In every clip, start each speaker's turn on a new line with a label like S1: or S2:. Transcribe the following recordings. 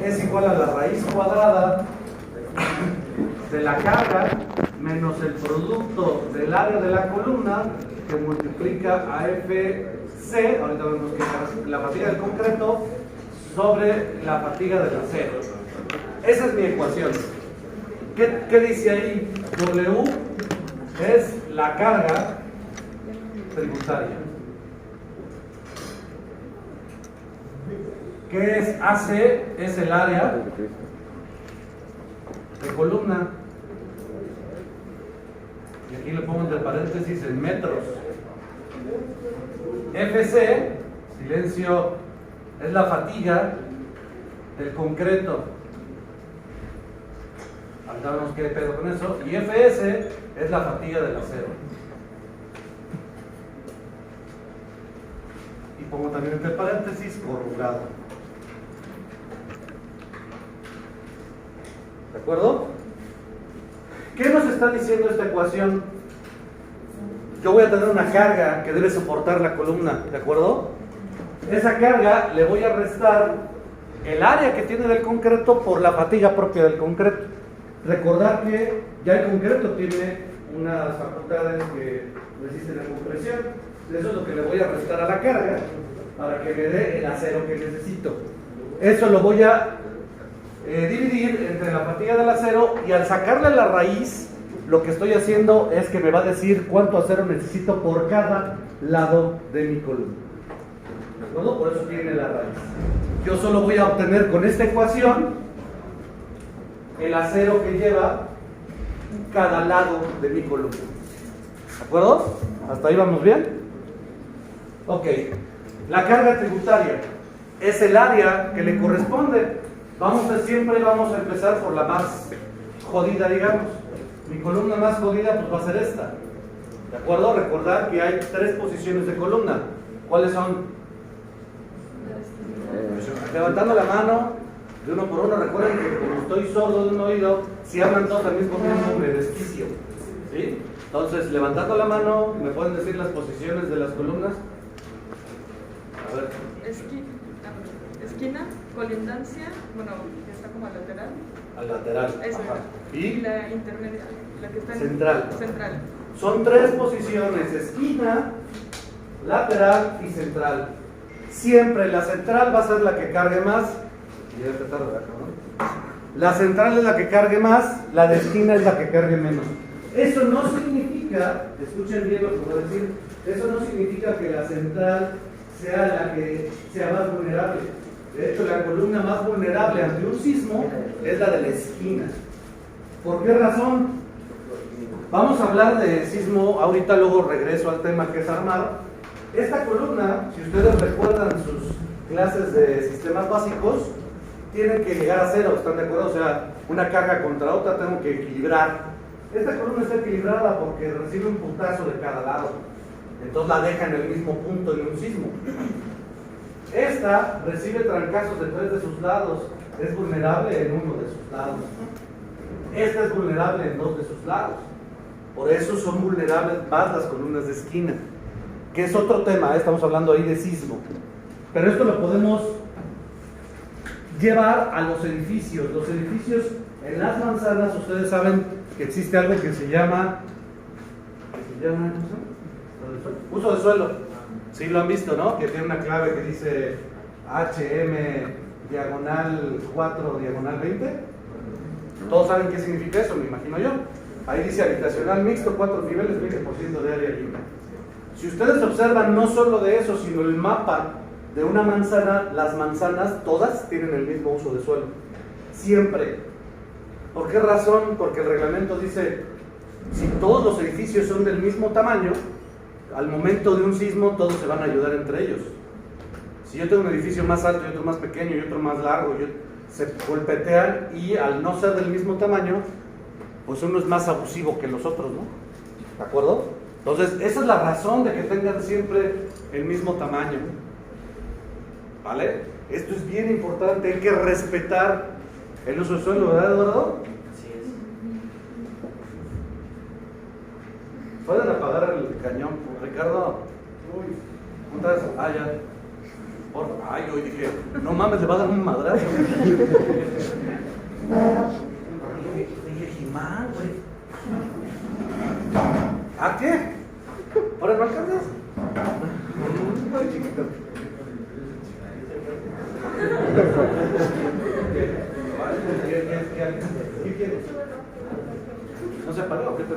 S1: es igual a la raíz cuadrada de la carga menos el producto del área de la columna que multiplica a FC, ahorita vemos que es la fatiga del concreto, sobre la fatiga del acero. Esa es mi ecuación. ¿Qué dice ahí? W es la carga tributaria. ¿Qué es AC? Es el área de columna. Y aquí le pongo entre paréntesis en metros. FC, silencio, es la fatiga del concreto. Ahorita vemos qué pedo con eso. Y FS es la fatiga del acero. Y pongo también entre paréntesis corrugado. ¿De acuerdo? ¿Qué nos está diciendo esta ecuación? Yo voy a tener una carga que debe soportar la columna, ¿de acuerdo? Esa carga le voy a restar el área que tiene del concreto por la fatiga propia del concreto. Recordar que ya el concreto tiene unas facultades que resisten la compresión. Eso es lo que le voy a restar a la carga para que me dé el acero que necesito. Eso lo voy a dividir entre la fatiga del acero, y al sacarle la raíz, lo que estoy haciendo es que me va a decir cuánto acero necesito por cada lado de mi columna. ¿De acuerdo? Por eso tiene la raíz. Yo solo voy a obtener con esta ecuación el acero que lleva cada lado de mi columna. ¿De acuerdo? ¿Hasta ahí vamos bien? Ok. La carga tributaria es el área que le corresponde. Siempre vamos a empezar por la más jodida, digamos. Mi columna más jodida pues va a ser esta. ¿De acuerdo? Recordar que hay 3 posiciones de columna. ¿Cuáles son? Levantando la mano de uno por uno. Recuerden que como estoy sordo de un oído, si hablan todos al mismo tiempo me desquicio. ¿Sí? Entonces, levantando la mano, ¿me pueden decir las posiciones de las columnas? A ver.
S2: Esquina, colindancia, bueno, que está como al lateral.
S1: Al lateral.
S2: Eso.
S1: Y
S2: la intermedia, la que está en
S1: central.
S2: Central.
S1: Son 3 posiciones: esquina, lateral y central. Siempre la central va a ser la que cargue más. La central es la que cargue más, la de esquina es la que cargue menos. Eso no significa, escuchen bien lo que voy a decir, eso no significa que la central sea la que sea más vulnerable. De hecho, la columna más vulnerable ante un sismo es la de la esquina. ¿Por qué razón? Vamos a hablar de sismo ahorita, luego regreso al tema que es armar. Esta columna, si ustedes recuerdan sus clases de sistemas básicos, tienen que llegar a cero, ¿están de acuerdo? O sea, una carga contra otra tengo que equilibrar. Esta columna está equilibrada porque recibe un putazo de cada lado. Entonces la deja en el mismo punto en un sismo. Esta recibe trancazos de 3 de sus lados, es vulnerable en uno de sus lados. Esta es vulnerable en 2 de sus lados. Por eso son vulnerables más las columnas de esquina, que es otro tema, estamos hablando ahí de sismo. Pero esto lo podemos llevar a los edificios. Los edificios en las manzanas, ustedes saben que existe algo que se llama uso de suelo. Sí lo han visto, ¿no? Que tiene una clave que dice HM diagonal 4 diagonal 20. Todos saben qué significa eso, me imagino yo. Ahí dice habitacional mixto, 4 niveles, 20% de área libre. Si ustedes observan no solo de eso, sino el mapa de una manzana, las manzanas todas tienen el mismo uso de suelo. Siempre. ¿Por qué razón? Porque el reglamento dice, si todos los edificios son del mismo tamaño, al momento de un sismo todos se van a ayudar entre ellos. Si yo tengo un edificio más alto y otro más pequeño y otro más largo, se golpetean, y al no ser del mismo tamaño, pues uno es más abusivo que los otros, ¿no? ¿De acuerdo? Entonces, esa es la razón de que tengan siempre el mismo tamaño. ¿Vale? Esto es bien importante, hay que respetar el uso del suelo, ¿verdad, Eduardo?
S3: Así es.
S1: Pueden apagar el cañón, Ricardo. ¿Cómo estás? Ah, ya. Ay, yo dije, no mames, le va a dar un madrazo. Dije, Jimán, güey. ¿A qué? ¿Ahora no alcanzas? Ay, chiquito. ¿Qué quieres? ¿No se paró? ¿Qué te...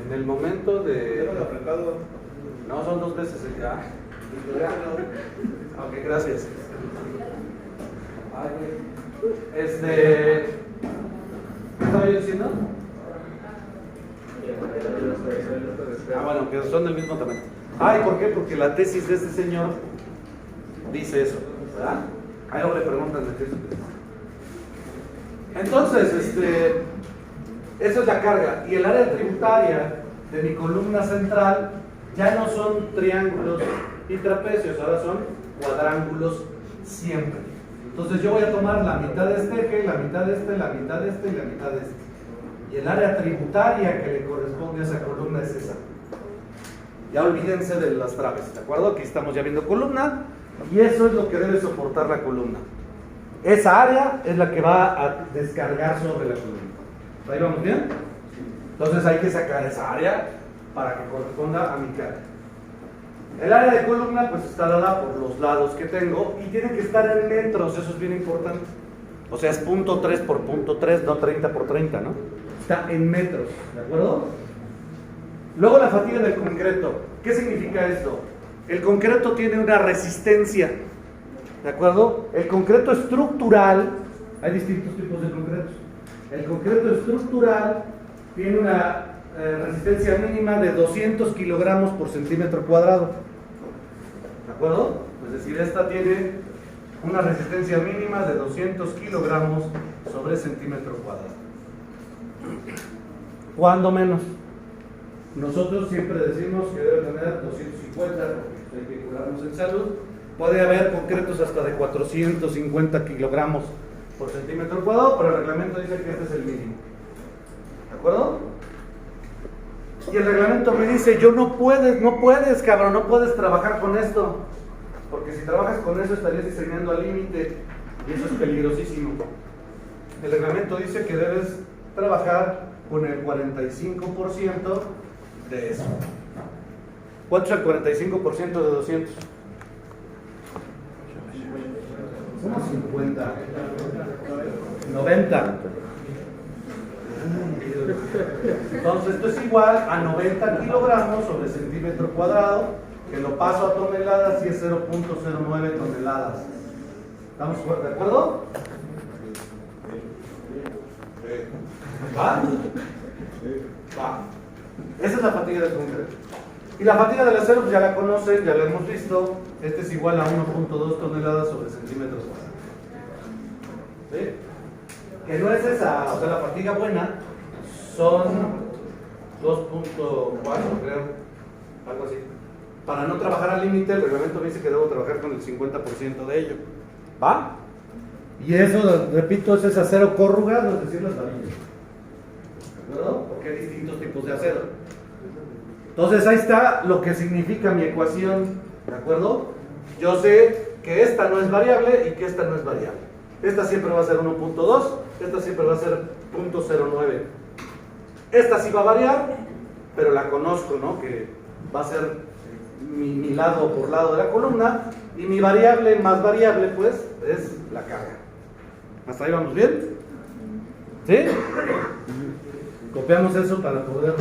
S1: En el momento de... No, son 2 veces ya. Ok, gracias. ¿Qué estaba yo diciendo? Bueno, que son del mismo tamaño. ¿Por qué? Porque la tesis de este señor dice eso, ¿verdad? Ahí no le preguntan de qué es. Entonces, eso es la carga. Y el área tributaria de mi columna central ya no son triángulos y trapecios, ahora son cuadrángulos siempre. Entonces yo voy a tomar la mitad de este eje, la mitad de este, la mitad de este y la mitad de este. Y el área tributaria que le corresponde a esa columna es esa. Ya olvídense de las traves, ¿de acuerdo? Aquí estamos ya viendo columna y eso es lo que debe soportar la columna. Esa área es la que va a descargar sobre la columna. ¿Ahí vamos bien? Entonces hay que sacar esa área para que corresponda a mi carga. El área de columna pues está dada por los lados que tengo y tiene que estar en metros, eso es bien importante. O sea, es 0.3 por 0.3, no 30 por 30, ¿no? Está en metros, ¿de acuerdo? Luego la fatiga del concreto. ¿Qué significa esto? El concreto tiene una resistencia, ¿de acuerdo? El concreto estructural, hay distintos tipos de concretos. El concreto estructural tiene una resistencia mínima de 200 kilogramos por centímetro cuadrado, ¿de acuerdo? Es decir, esta tiene una resistencia mínima de 200 kilogramos sobre centímetro cuadrado. ¿Cuándo menos? Nosotros siempre decimos que debe tener 250, porque hay que curarnos en salud. Puede haber concretos hasta de 450 kilogramos por centímetro cuadrado, pero el reglamento dice que este es el mínimo. ¿De acuerdo? Y el reglamento me dice, no puedes, cabrón, no puedes trabajar con esto. Porque si trabajas con eso estarías diseñando al límite y eso es peligrosísimo. El reglamento dice que debes trabajar con el 45% de eso. ¿Cuánto es el 45% de 200? Como 50. 90. Entonces esto es igual a 90 kilogramos sobre centímetro cuadrado, que lo paso a toneladas y es 0.09 toneladas. ¿Estamos de acuerdo? ¿Va? Va. Esa es la fatiga del concreto. Y la fatiga del acero, pues ya la conocen, ya la hemos visto. Este es igual a 1.2 toneladas sobre centímetros cuadrados. ¿Sí? Que no es esa, o sea, la fatiga buena son 2.4, creo, algo así. Para no trabajar al límite, el reglamento me dice que debo trabajar con el 50% de ello. ¿Va? Y eso, repito, es acero corrugado, es decir, las varillas. ¿De acuerdo? Porque hay distintos tipos de acero. Entonces ahí está lo que significa mi ecuación. ¿De acuerdo? Yo sé que esta no es variable y que esta no es variable. Esta siempre va a ser 1.2, esta siempre va a ser 0.09. Esta sí va a variar, pero la conozco, ¿no? Que va a ser mi lado por lado de la columna, y mi variable más variable, pues, es la carga. ¿Hasta ahí vamos bien? ¿Sí? Copiamos eso para poder